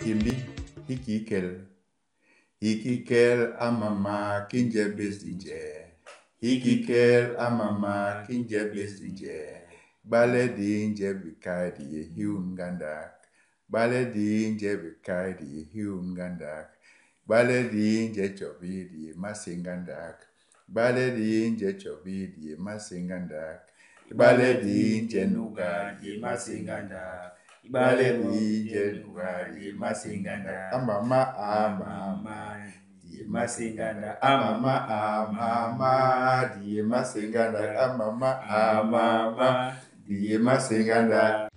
Hyèmbi, Hikìi, Hikìi amama kinjɛ besdinjɛ. Hikìi amama kinjɛ besdinjɛ. Balɛ dinjɛ bikay di hìun ndak. Balɛ dinjɛ bikay di hìun ndak. Balɛ dinjɛ chɔbi di màsee ndak. Balɛ dinjɛ chɔbi di màsee ndak. Balɛ dinjɛ nuga di màsee ndak. Balɛ dinjɛ nuga di màsee ndak. Amama di màsee ndak. Amama di màsee ndak. Amama di màsee ndak.